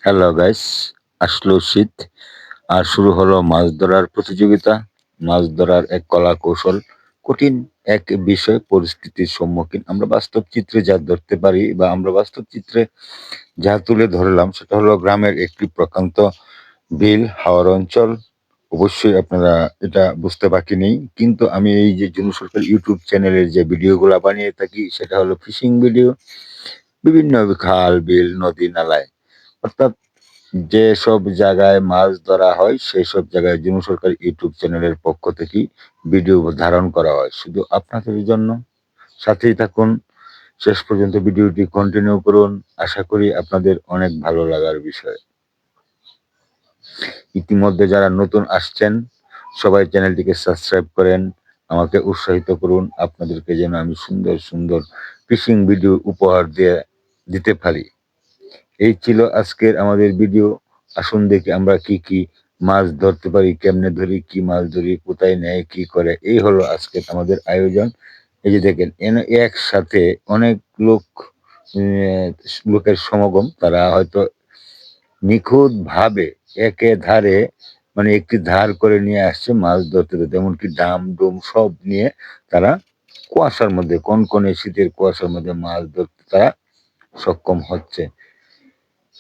Hello guys, আসলো শীত আর শুরু হলো মাছ ধরার প্রতিযোগিতা। মাছ ধরার এক কলা কৌশল, কঠিন এক বিষয় পরিস্থিতির সম্মুখীন আমরা বাস্তব চিত্রে যা ধরতে পারি বা আমরা বাস্তব চিত্রে যা তুলে ধরলাম সেটা হলো গ্রামের একটি প্রত্যন্ত বিল হাওর অঞ্চল। অবশ্যই আপনারা এটা বুঝতে বাকি নেই, কিন্তু আমি এই যে জুনু সরকার ইউটিউব চ্যানেলের যে ভিডিওগুলা বানিয়ে থাকি সেটা হলো ফিশিং ভিডিও। বিভিন্ন খাল বিল নদী নালায়, অর্থাৎ যেসব জায়গায় মাছ ধরা হয় সেসব জায়গায় জুনু সরকার ইউটিউব চ্যানেলের পক্ষ থেকে ভিডিও ধারণ করা হয় শুধু আপনাদের জন্য। সাথেই থাকুন, শেষ পর্যন্ত ভিডিওটি কন্টিনিউ করুন। আশা করি আপনাদের অনেক ভালো লাগার বিষয়। ইতিমধ্যে যারা নতুন আসছেন সবাই চ্যানেলটিকে সাবস্ক্রাইব করেন, আমাকে উৎসাহিত করুন, আপনাদেরকে যেন আমি সুন্দর সুন্দর ফিশিং ভিডিও উপহার দিতে পারি। এই ছিল আজকের আমাদের ভিডিও। আসুন দেখি আমরা কি কি মাছ ধরতে পারি, কেমনে ধরি, কি মাছ ধরি, কোথায় নেয়, কি করে। এই হলো আজকের আমাদের আয়োজন। এই যে দেখেন একসাথে অনেক লোক, লোকের সমাগম। তারা হয়তো নিখুঁত ভাবে একে ধারে, মানে একটি ধার করে নিয়ে আসছে মাছ ধরতে ধরতে, এমনকি ডাম ডুম সব নিয়ে তারা কুয়াশার মধ্যে, কনকনে শীতের কুয়াশার মধ্যে মাছ ধরতে তারা সক্ষম হচ্ছে।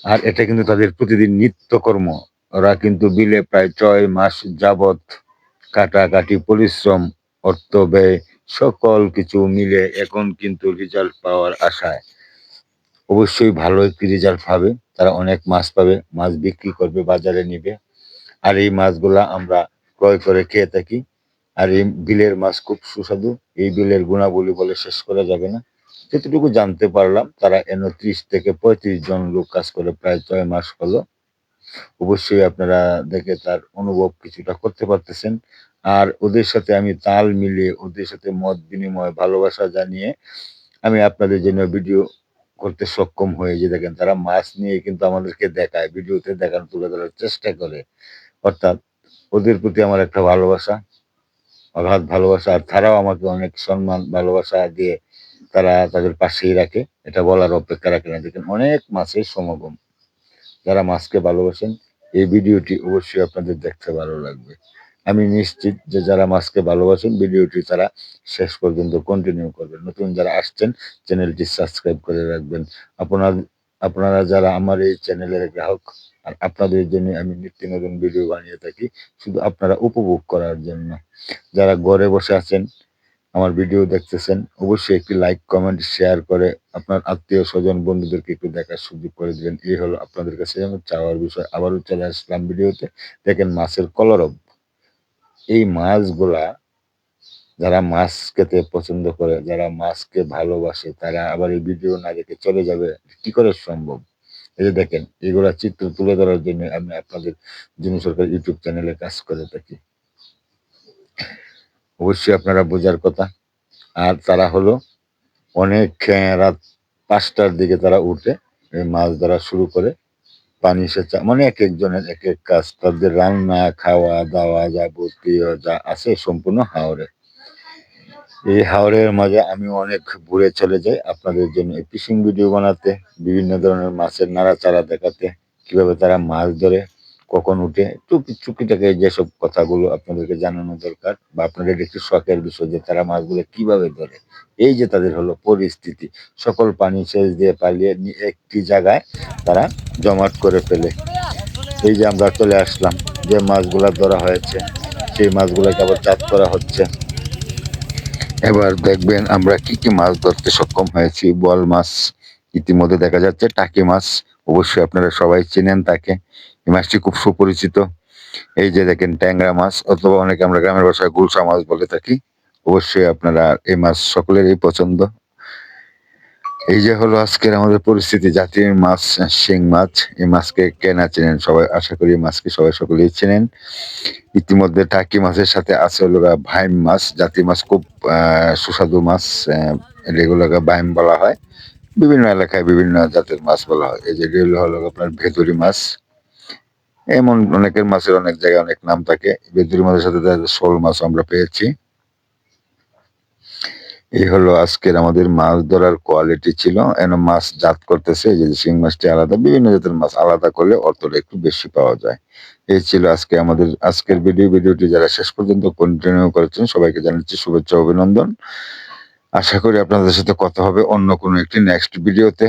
আর এটা কিন্তু তাদের প্রতিদিন নিত্যকর্ম। ওরা কিন্তু বিলে প্রায় ৬ মাস যাবৎ কাটাকাটি পরিশ্রম, অর্থ ব্যয় সকল কিছু মিলে এখন কিন্তু রেজাল্ট পাওয়ার আশায়। অবশ্যই ভালো একটি রেজাল্ট পাবে। তারা অনেক মাছ পাবে, মাছ বিক্রি করবে, বাজারে নিবে। আর এই মাছগুলা আমরা ক্রয় করে খেয়ে থাকি। আর এই বিলের মাছ খুব সুস্বাদু। এই বিলের গুণাবলী বলে শেষ করা যাবে না। যতটুকু জানতে পারলাম, তারা এনে ৩০ থেকে ৩৫ জন লোক কাজ করে প্রায় ৬ মাস হলো। অবশ্যই আপনারা দেখে তার অনুভব কিছুটা করতে পারতেছেন। আর ওদের সাথে আমি তাল মিলিয়ে, ওদের সাথে মত বিনিময়, ভালোবাসা জানিয়ে আমি আপনাদের জন্য ভিডিও করতে সক্ষম হয়ে, যে দেখেন তারা মাছ নিয়ে কিন্তু আমাদেরকে দেখায়, ভিডিওতে দেখানো, তুলে ধরার চেষ্টা করে। অর্থাৎ ওদের প্রতি আমার একটা ভালোবাসা, অগাধ ভালোবাসা। আর তারাও আমাকে অনেক সম্মান ভালোবাসা দিয়ে তারা তাদের পাশেই রাখে। এটা বলার অপেক্ষা রাখে না। দেখেন অনেক মাছের সমাগম। যারা মাছকে ভালোবাসেন এই ভিডিওটি অবশ্যই আপনাদের দেখতে ভালো লাগবে। আমি নিশ্চিত যে যারা মাছকে ভালোবাসেন ভিডিওটি তারা শেষ পর্যন্ত কন্টিনিউ করবেন। নতুন যারা আসছেন চ্যানেলটি সাবস্ক্রাইব করে রাখবেন। আপনার আপনারা যারা আমার এই চ্যানেলের গ্রাহক, আর আপনাদের জন্য আমি নিত্য নতুন ভিডিও বানিয়ে থাকি শুধু আপনারা উপভোগ করার জন্য। যারা ঘরে বসে আছেন আমার ভিডিও দেখতেছেন, অবশ্যই একটি লাইক কমেন্ট শেয়ার করে আপনার আত্মীয় স্বজন বন্ধুদেরকে একটু দেখার সুযোগ করে দিবেন। এই হলো আপনাদের কাছে আমার চাওয়ার বিষয়। আবারও চলে আসলাম ভিডিওতে। দেখেন মাছের কলরব। এই মাছগুলা, যারা মাছ খেতে পছন্দ করে, যারা মাছকে ভালোবাসে, তারা আবার এই ভিডিও না দেখে চলে যাবে, কি করে সম্ভব? এই যে দেখেন এগুলা চিত্র তুলে ধরার জন্য আমি আপনাদের জন্য সরকার ইউটিউব চ্যানেলে কাজ করে থাকি। অবশ্যই আপনারা বোঝার কথা। আর তারা হলো অনেক রাত ৫টার দিকে তারা উঠে এই মাছ ধরা শুরু করে। পানি সেচা, মানে একেকজনের একেক কাজ। তাদের রান্না, খাওয়া-দাওয়া যাবতীয় যা আছে সম্পূর্ণ হাওরে। এই হাওরের মাঝে আমিও অনেক ঘুরে চলে যাই আপনাদের জন্য এই ফিশিং ভিডিও বানাতে, বিভিন্ন ধরনের মাছের নাড়াচাড়া দেখাতে, কিভাবে তারা মাছ ধরে, কখন উঠে, টুকিটাকি যেসব কথাগুলো আপনাদেরকে জানানো দরকার, বা আপনাদের একটু শখের বিষয় যে তারা মাছগুলো কিভাবে ধরে। এই যে তাদের হলো পরিস্থিতি, সকল পানি সেচ দিয়ে পালিয়ে একটি জায়গায় তারা জমাট করে ফেলে। এই যে আমরা চলে আসলাম, যে মাছগুলা ধরা হয়েছে সেই মাছগুলোকে আবার জাত করা হচ্ছে। এবার দেখবেন আমরা কি কি মাছ ধরতে সক্ষম হয়েছি। বোয়াল মাছ ইতিমধ্যে দেখা যাচ্ছে, টাকি মাছ অবশ্যই আপনারা সবাই চেনেন তাকে, এই মাছটি খুব সুপরিচিত। এই যে দেখেন ট্যাংরা মাছ, অথবা অনেকে আমরা গ্রামের ভাষায় গুলশা মাছ বলে থাকি। অবশ্যই আপনারা এই মাছ সকলেরই পছন্দ। এই যে হলো আজকের আমাদের পরিস্থিতি, জাতীয় মাছ শিং মাছ। এই মাছকে কে না চেনেন, সবাই আশা করি এই মাছকে সবাই সকলেই চেনেন। ইতিমধ্যে টাকি মাছের সাথে আছে হলো ভাইম মাছ, জাতীয় মাছ, খুব সুস্বাদু মাছ। এগুলোকে ভাইম বলা হয়, বিভিন্ন এলাকায় বিভিন্ন জাতের মাছ বলা হয়। এই যে এগুলো হলো আপনার ভেতুরি মাছ। এমন অনেকের মাছের অনেক জায়গায় অনেক নাম থাকে। ভেতুরি মাছের সাথে শোল মাছ আমরা পেয়েছি। এই হলো আজকের আমাদের মাছ ধরার কোয়ালিটি ছিল। মাছ জাত করতেছে, এই যে শিং মাছটি আলাদা, বিভিন্ন জাতের মাছ আলাদা করলে অর্থটা একটু বেশি পাওয়া যায়। এই ছিল আজকে আমাদের আজকের ভিডিওটি যারা শেষ পর্যন্ত কন্টিনিউ করেছেন সবাইকে জানাচ্ছি শুভেচ্ছা ও অভিনন্দন। আশা করি আপনাদের সাথে কথা হবে অন্য কোনো একটি নেক্সট ভিডিওতে।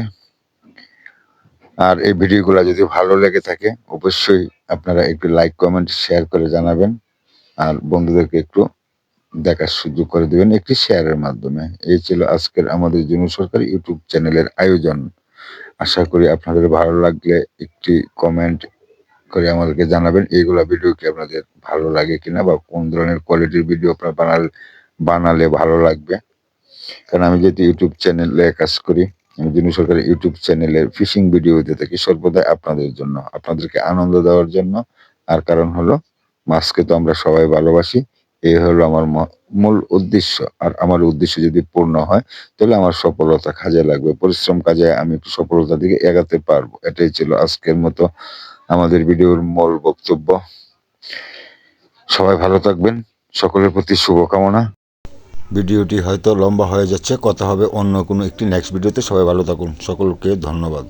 আর এই ভিডিওগুলা যদি ভালো লেগে থাকে অবশ্যই আপনারা একটু লাইক, কমেন্ট, শেয়ার করে জানাবেন। আর বন্ধুদেরকে একটু দেখার সুযোগ করে দিবেন একটি শেয়ারের মাধ্যমে। এই ছিল আজকের আমাদের জুনু সরকার ইউটিউব চ্যানেলের আয়োজন। আশা করি আপনাদের ভালো লাগলে একটি কমেন্ট করে আমাদেরকে জানাবেন এইগুলা ভিডিও কি আপনাদের ভালো লাগে কিনা বা কোন ধরনের কোয়ালিটির ভিডিও আপনারা বানালে ভালো লাগবে। কারণ আমি যেহেতু ইউটিউব চ্যানেলে কাজ করি, আমি জুনু সরকারের ইউটিউব চ্যানেলের ফিশিং ভিডিও দিতে থাকি সর্বদাই আপনাদের জন্য, আপনাদেরকে আনন্দ দেওয়ার জন্য। আর কারণ হলো মাছকে তো আমরা সবাই ভালোবাসি। এই হলো আমার মূল উদ্দেশ্য। আর আমার উদ্দেশ্য যদি পূর্ণ হয় তাহলে আমার সফলতা কাজে লাগবে। পরিশ্রম কাজে আমি একটু সফলতার দিকে এগাতে পারবো। এটাই ছিল আজকের মতো আমাদের ভিডিওর মূল বক্তব্য। সবাই ভালো থাকবেন। সকলের প্রতি শুভকামনা। ভিডিওটি হয়তো লম্বা হয়ে যাচ্ছে, কথা হবে অন্য কোনো একটি নেক্সট ভিডিওতে। সবাই ভালো থাকুন, সকলকে ধন্যবাদ।